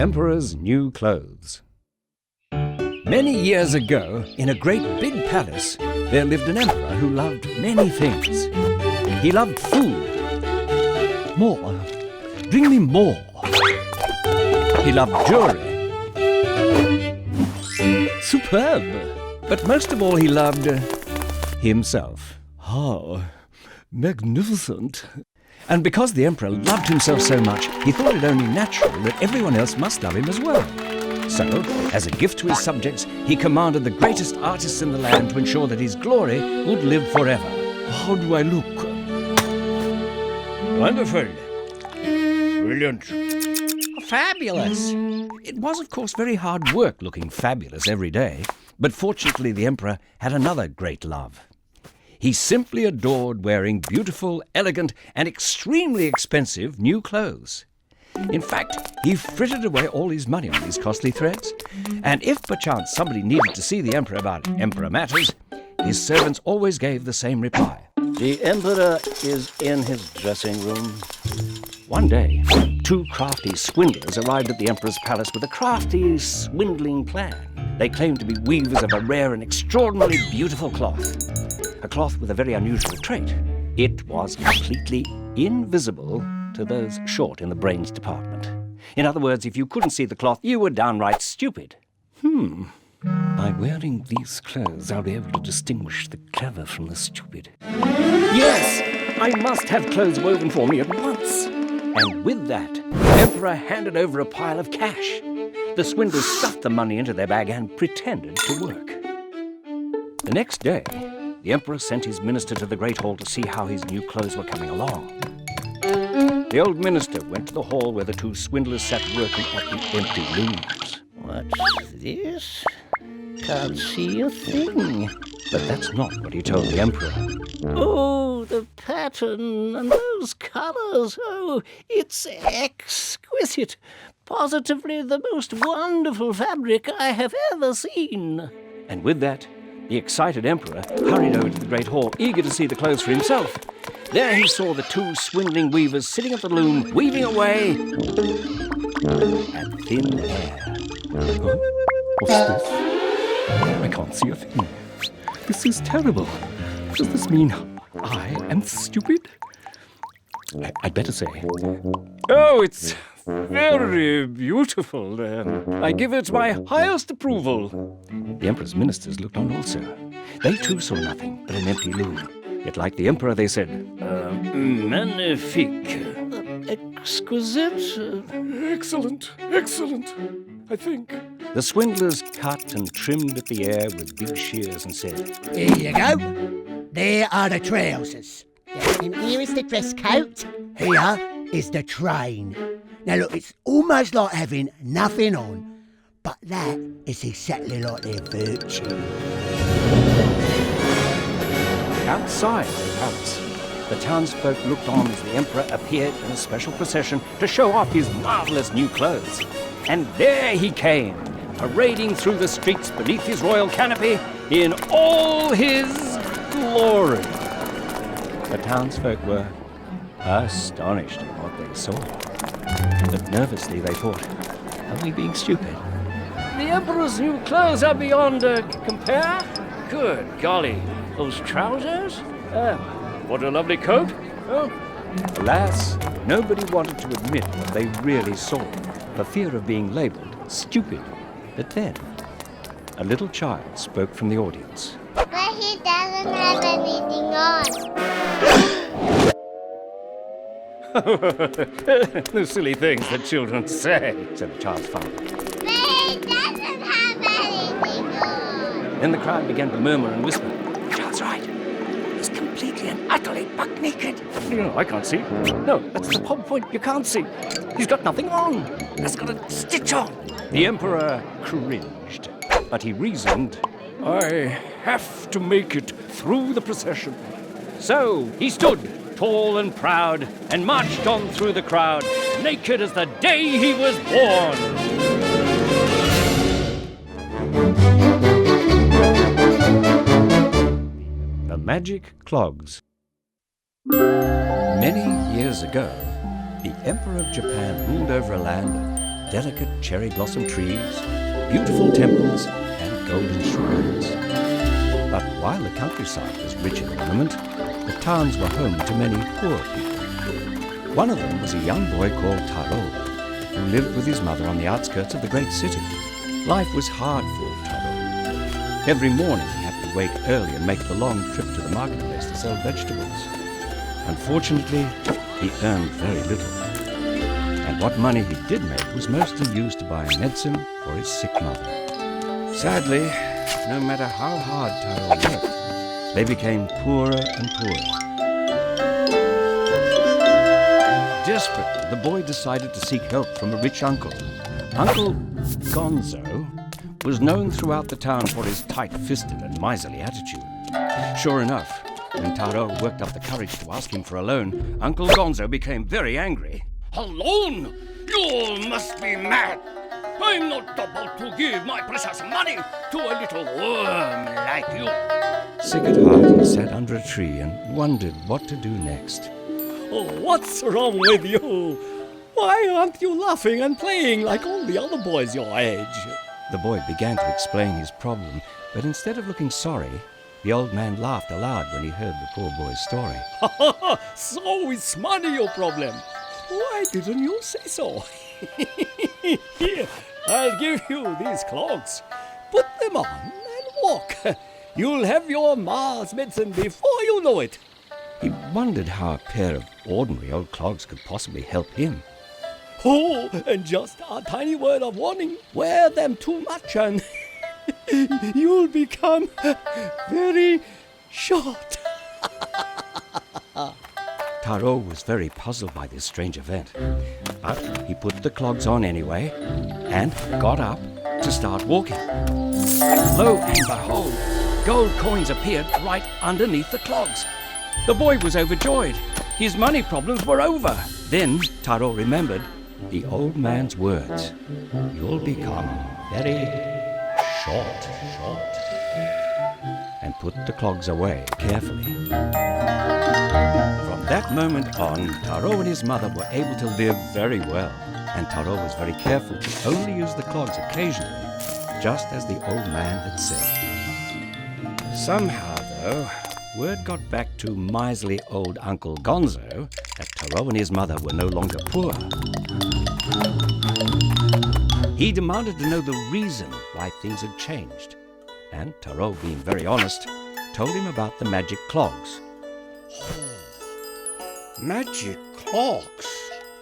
Emperor's New Clothes. Many years ago, in a great big palace, there lived an emperor who loved many things. He loved food. More. Bring me more. He loved jewelry. Superb. But most of all, he loved himself. Oh, magnificent. And because the emperor loved himself so much, he thought it only natural that everyone else must love him as well. So, as a gift to his subjects, he commanded the greatest artists in the land to ensure that his glory would live forever. How do I look? Wonderful. Brilliant. Fabulous. It was, of course, very hard work looking fabulous every day, but fortunately the emperor had another great love. He simply adored wearing beautiful, elegant, and extremely expensive new clothes. In fact, he frittered away all his money on these costly threads, and if perchance somebody needed to see the emperor about emperor matters, his servants always gave the same reply. The emperor is in his dressing room. One day, two crafty swindlers arrived at the emperor's palace with a crafty, swindling plan. They claimed to be weavers of a rare and extraordinarily beautiful cloth. A cloth with a very unusual trait. It was completely invisible to those short in the brains department. In other words, if you couldn't see the cloth, you were downright stupid. By wearing these clothes, I'll be able to distinguish the clever from the stupid. Yes, I must have clothes woven for me at once. And with that, the emperor handed over a pile of cash. The swindlers stuffed the money into their bag and pretended to work. The next day, the emperor sent his minister to the great hall to see how his new clothes were coming along. The old minister went to the hall where the two swindlers sat working at the empty looms. What's this? Can't see a thing. But that's not what he told the emperor. Oh, the pattern and those colours. Oh, it's exquisite. Positively the most wonderful fabric I have ever seen. And with that, the excited emperor hurried over to the great hall, eager to see the clothes for himself. There he saw the two swindling weavers sitting at the loom, weaving away at thin air. What's this? I can't see a thing. This is terrible. Does this mean I am stupid? I'd better say. Oh, it's very beautiful. I give it my highest approval. The emperor's ministers looked on also. They too saw nothing but an empty loom. Yet like the emperor, they said, magnifique. Exquisite. Excellent, excellent, I think. The swindlers cut and trimmed at the air with big shears and said, Here you go. There are the trousers. And here is the dress coat. Here is the train. Now look, it's almost like having nothing on, but that is exactly like their virtue. Outside the palace, the townsfolk looked on as the emperor appeared in a special procession to show off his marvellous new clothes. And there he came, parading through the streets beneath his royal canopy in all his glory. The townsfolk were astonished at what they saw. But nervously they thought, are we being stupid? The emperor's new clothes are beyond compare. Good golly, those trousers? What a lovely coat. Oh. Alas, nobody wanted to admit what they really saw, for fear of being labelled stupid. But then, a little child spoke from the audience. But he doesn't have anything on. The silly things that children say, said the child's father. But he doesn't have anything on. Then the crowd began to murmur and whisper. The child's right. He's completely and utterly buck naked. No, I can't see. No, that's the whole point. You can't see. He's got nothing on. He's got a stitch on. The emperor cringed, but he reasoned, I have to make it through the procession. So he stood, tall and proud, and marched on through the crowd, naked as the day he was born. The Magic Clogs. Many years ago, the Emperor of Japan ruled over a land delicate cherry blossom trees, beautiful temples, and golden shrines. But while the countryside was rich in ornament, the towns were home to many poor people. One of them was a young boy called Taro, who lived with his mother on the outskirts of the great city. Life was hard for Taro. Every morning he had to wake early and make the long trip to the marketplace to sell vegetables. Unfortunately, he earned very little. And what money he did make was mostly used to buy medicine for his sick mother. Sadly, no matter how hard Taro worked, they became poorer and poorer. Desperately, the boy decided to seek help from a rich uncle. Uncle Gonzo was known throughout the town for his tight-fisted and miserly attitude. Sure enough, when Taro worked up the courage to ask him for a loan, Uncle Gonzo became very angry. A loan? You must be mad. I'm not about to give my precious money to a little worm like you. Sick at heart, he sat under a tree and wondered what to do next. Oh, what's wrong with you? Why aren't you laughing and playing like all the other boys your age? The boy began to explain his problem, but instead of looking sorry, the old man laughed aloud when he heard the poor boy's story. So it's money your problem. Why didn't you say so? Here, I'll give you these clogs. Put them on and walk. You'll have your ma's medicine before you know it. He wondered how a pair of ordinary old clogs could possibly help him. Oh, and just a tiny word of warning. Wear them too much and you'll become very short. Taro was very puzzled by this strange event, but he put the clogs on anyway and got up to start walking. Lo and behold, gold coins appeared right underneath the clogs. The boy was overjoyed. His money problems were over. Then Taro remembered the old man's words. You'll become very short, and put the clogs away carefully. From that moment on, Taro and his mother were able to live very well, and Taro was very careful to only use the clogs occasionally, just as the old man had said. Somehow, though, word got back to miserly old Uncle Gonzo that Taro and his mother were no longer poor. He demanded to know the reason why things had changed, and Taro, being very honest, told him about the magic clogs. Magic clogs?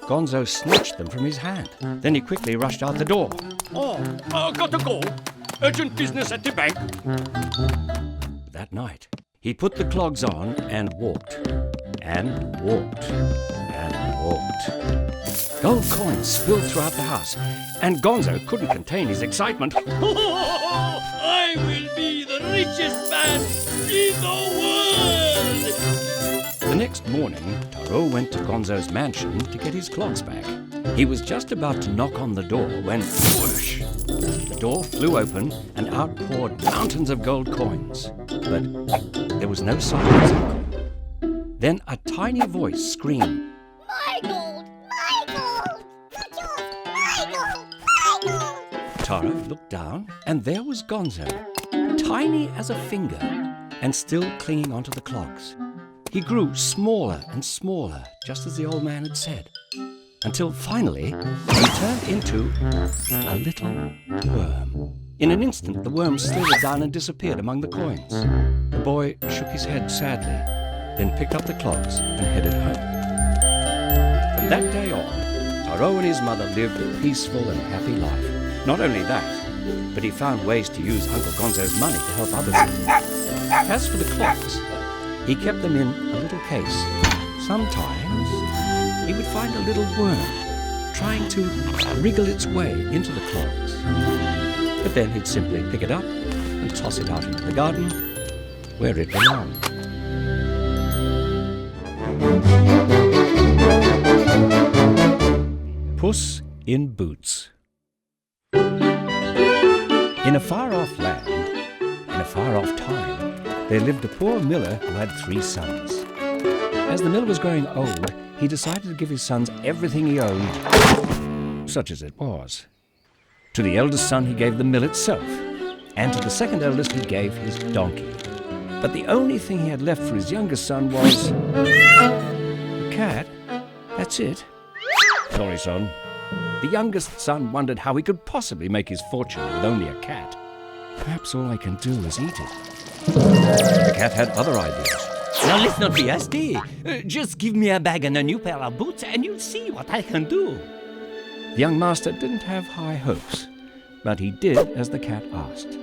Gonzo snatched them from his hand. Then he quickly rushed out the door. Gotta go. Urgent business at the bank. That night, he put the clogs on and walked, and walked, and walked. Gold coins spilled throughout the house, and Gonzo couldn't contain his excitement. I will be the richest man in the world! The next morning, Taro went to Gonzo's mansion to get his clogs back. He was just about to knock on the door when, whoosh! The door flew open and out poured mountains of gold coins. But there was no sign of his uncle. Then a tiny voice screamed, My gold! My gold! My gold! My gold! Taro looked down, and there was Gonzo, tiny as a finger, and still clinging onto the clogs. He grew smaller and smaller, just as the old man had said, until finally he turned into a little worm. In an instant, the worm slithered down and disappeared among the coins. The boy shook his head sadly, then picked up the clogs and headed home. From that day on, Taro and his mother lived a peaceful and happy life. Not only that, but he found ways to use Uncle Gonzo's money to help other people. As for the clogs, he kept them in a little case. Sometimes he would find a little worm trying to wriggle its way into the clogs. But then he'd simply pick it up and toss it out into the garden where it belonged. Puss in Boots. In a far-off land, in a far-off time, there lived a poor miller who had 3 sons. As the miller was growing old, he decided to give his sons everything he owned. such as it was. To the eldest son he gave the mill itself, and to the second eldest he gave his donkey. But the only thing he had left for his youngest son was a cat. That's it. Sorry, son. The youngest son wondered how he could possibly make his fortune with only a cat. Perhaps all I can do is eat it. The cat had other ideas. Now let's not be hasty. Just give me a bag and a new pair of boots and you'll see what I can do. The young master didn't have high hopes, but he did as the cat asked.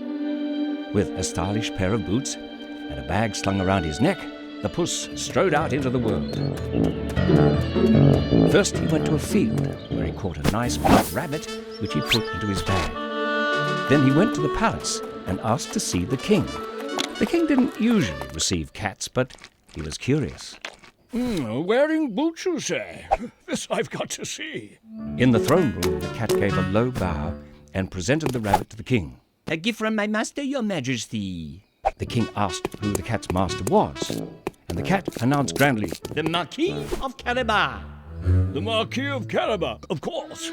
With a stylish pair of boots and a bag slung around his neck, the puss strode out into the world. First he went to a field where he caught a nice black rabbit which he put into his bag. Then he went to the palace and asked to see the king. The king didn't usually receive cats, but he was curious. Wearing boots, you say? This I've got to see. In the throne room, the cat gave a low bow and presented the rabbit to the king. A gift from my master, your majesty. The king asked who the cat's master was, and the cat announced grandly, The Marquis of Carabas. The Marquis of Carabas, of course,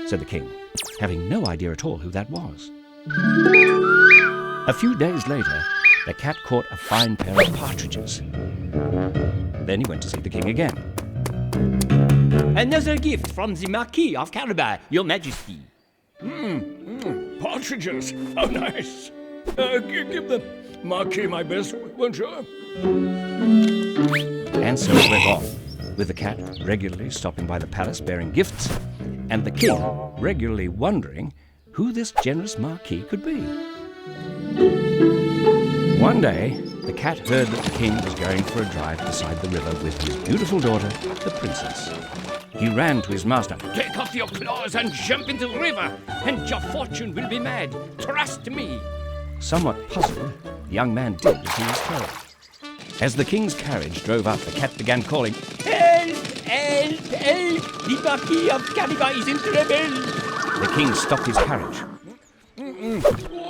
said the king, having no idea at all who that was. A few days later, the cat caught a fine pair of partridges. Then he went to see the king again. Another gift from the Marquis of Carabas, your majesty. Partridges. How nice. Give the Marquis my best, won't you? And so it went on, with the cat regularly stopping by the palace bearing gifts, and the king regularly wondering who this generous Marquis could be. One day, the cat heard that the king was going for a drive beside the river with his beautiful daughter, the princess. He ran to his master. Take off your claws and jump into the river, and your fortune will be made. Trust me. Somewhat puzzled, the young man did as he was told. As the king's carriage drove up, the cat began calling, Help! Help! Help! The Marquis of Carabas is in trouble! The king stopped his carriage.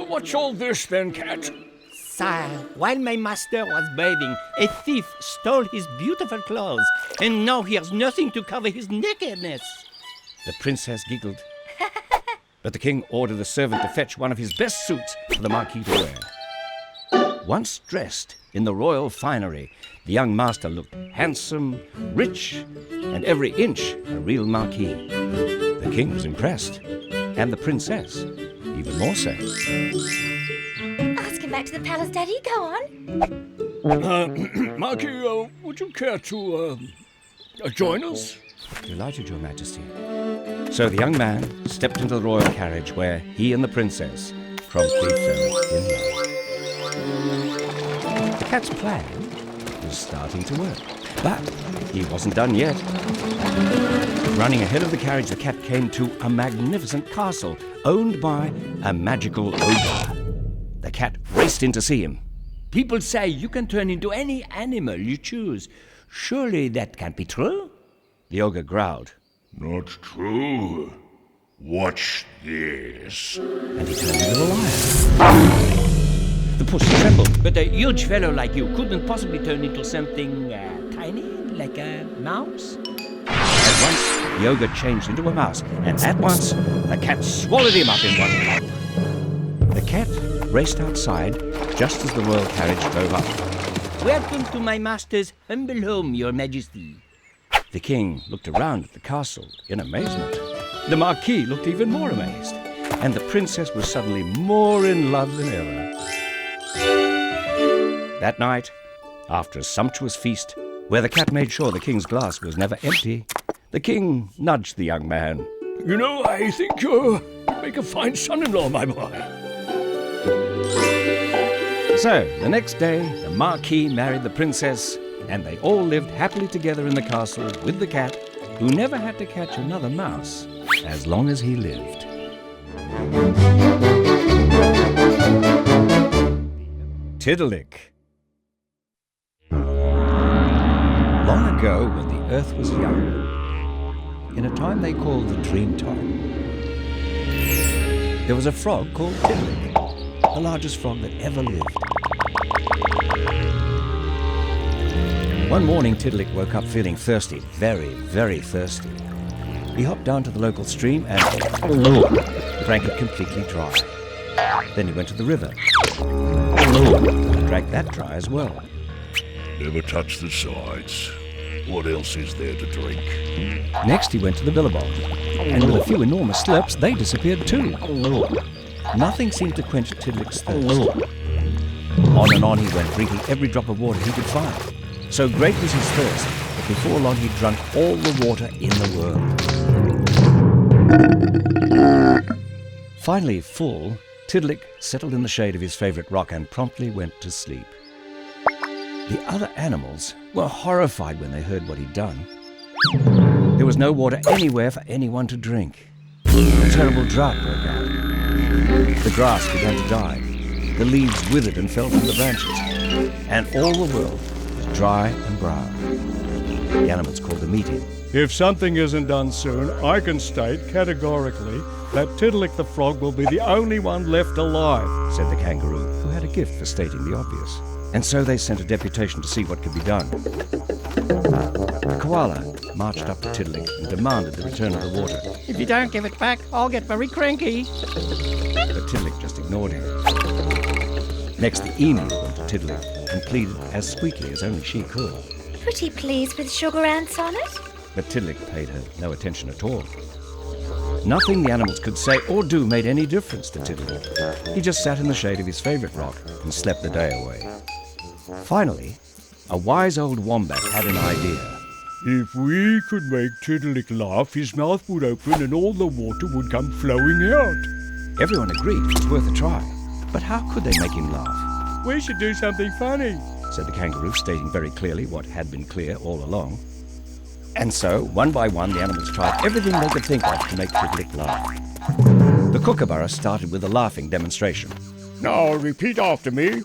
What's all this then, cat? Sire, while my master was bathing, a thief stole his beautiful clothes, and now he has nothing to cover his nakedness. The princess giggled. But the king ordered the servant to fetch one of his best suits for the Marquis to wear. Once dressed in the royal finery, the young master looked handsome, rich, and every inch a real Marquis. The king was impressed, and the princess even more so. Ask him back to the palace, Daddy. Go on. Marquis, would you care to join us? Delighted, Your Majesty. So the young man stepped into the royal carriage where he and the princess promptly fell in love. The cat's plan was starting to work, but he wasn't done yet. Running ahead of the carriage, the cat came to a magnificent castle owned by a magical ogre. The cat raced in to see him. People say you can turn into any animal you choose. Surely that can't be true? The ogre growled. Not true. Watch this. And he turned into a lion. The puss trembled. But a huge fellow like you couldn't possibly turn into something tiny, like a mouse? At once, the ogre changed into a mouse, and at once, the cat swallowed him up in one gulp. The cat raced outside just as the royal carriage drove up. Welcome to my master's humble home, Your Majesty. The king looked around at the castle in amazement. The Marquis looked even more amazed, and the princess was suddenly more in love than ever. That night, after a sumptuous feast, where the cat made sure the king's glass was never empty, the king nudged the young man. You know, I think you'll make a fine son-in-law, my boy. So, the next day, the Marquis married the princess, and they all lived happily together in the castle with the cat, who never had to catch another mouse as long as he lived. Tiddalick. Long ago, when the earth was young, in a time they called the dream time, there was a frog called Tiddalick, the largest frog that ever lived. One morning, Tiddalick woke up feeling thirsty, very, very thirsty. He hopped down to the local stream and drank it completely dry. Then he went to the river and drank that dry as well. Never touch the sides. What else is there to drink? Next he went to the billabong, and with a few enormous slurps, they disappeared too. Nothing seemed to quench Tiddalick's thirst. On and on he went, drinking every drop of water he could find. So great was his thirst that before long he'd drunk all the water in the world. Finally full, Tiddalick settled in the shade of his favourite rock and promptly went to sleep. The other animals were horrified when they heard what he'd done. There was no water anywhere for anyone to drink. A terrible drought broke out. The grass began to die. The leaves withered and fell from the branches. And all the world was dry and brown. The animals called a meeting. If something isn't done soon, I can state categorically that Tiddalick the frog will be the only one left alive, said the kangaroo, who had a gift for stating the obvious. And so they sent a deputation to see what could be done. The koala marched up to Tiddalick and demanded the return of the water. If you don't give it back, I'll get very cranky. But Tiddalick just ignored him. Next, the emu went to Tiddalick and pleaded as sweetly as only she could. Pretty pleased with sugar ants on it? But Tiddalick paid her no attention at all. Nothing the animals could say or do made any difference to Tiddalick. He just sat in the shade of his favourite rock and slept the day away. Finally, a wise old wombat had an idea. If we could make Tiddalick laugh, his mouth would open and all the water would come flowing out. Everyone agreed it was worth a try. But how could they make him laugh? We should do something funny, said the kangaroo, stating very clearly what had been clear all along. And so, one by one, the animals tried everything they could think of to make Tiddalick laugh. The kookaburra started with a laughing demonstration. Now repeat after me.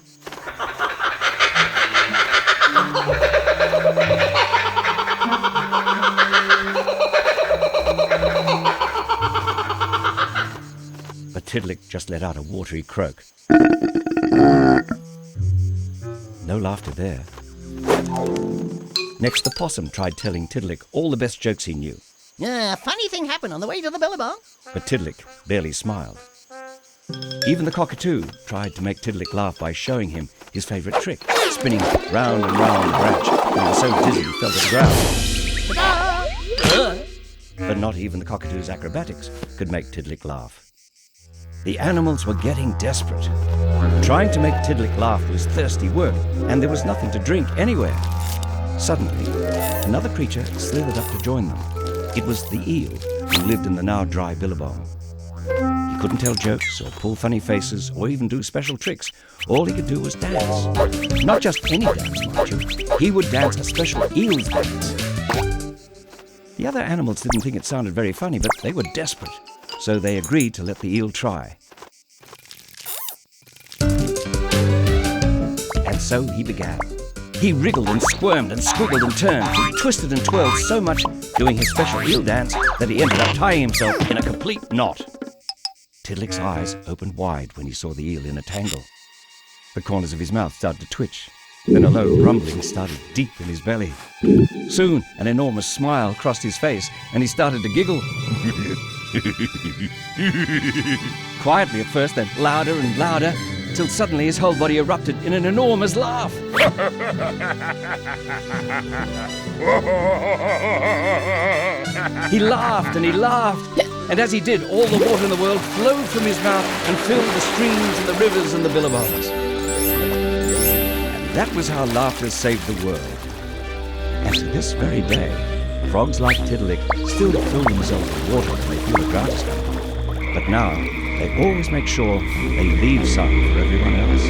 But Tiddalick just let out a watery croak. No laughter there. Next, the possum tried telling Tiddalick all the best jokes he knew. A funny thing happened on the way to the billabong. But Tiddalick barely smiled. Even the cockatoo tried to make Tiddalick laugh by showing him his favourite trick, spinning round and round the branch when he was so dizzy he fell to the ground. But not even the cockatoo's acrobatics could make Tiddalick laugh. The animals were getting desperate. Trying to make Tiddalick laugh was thirsty work, and there was nothing to drink anywhere. Suddenly, another creature slithered up to join them. It was the eel, who lived in the now dry billabong. He couldn't tell jokes or pull funny faces or even do special tricks. All he could do was dance. Not just any dance, mind you. He would dance a special eel's dance. The other animals didn't think it sounded very funny, but they were desperate. So they agreed to let the eel try. And so he began. He wriggled and squirmed and squiggled and turned. He twisted and twirled so much doing his special eel dance that he ended up tying himself in a complete knot. Tiddalick's eyes opened wide when he saw the eel in a tangle. The corners of his mouth started to twitch. Then a low rumbling started deep in his belly. Soon an enormous smile crossed his face and he started to giggle. Quietly at first, then louder and louder, till suddenly his whole body erupted in an enormous laugh. He laughed and he laughed, and as he did, all the water in the world flowed from his mouth and filled the streams and the rivers and the billabongs. And that was how laughter saved the world. And to this very day, frogs like Tiddalick still fill themselves with water when they feel the drought is coming. But now, they always make sure they leave some for everyone else.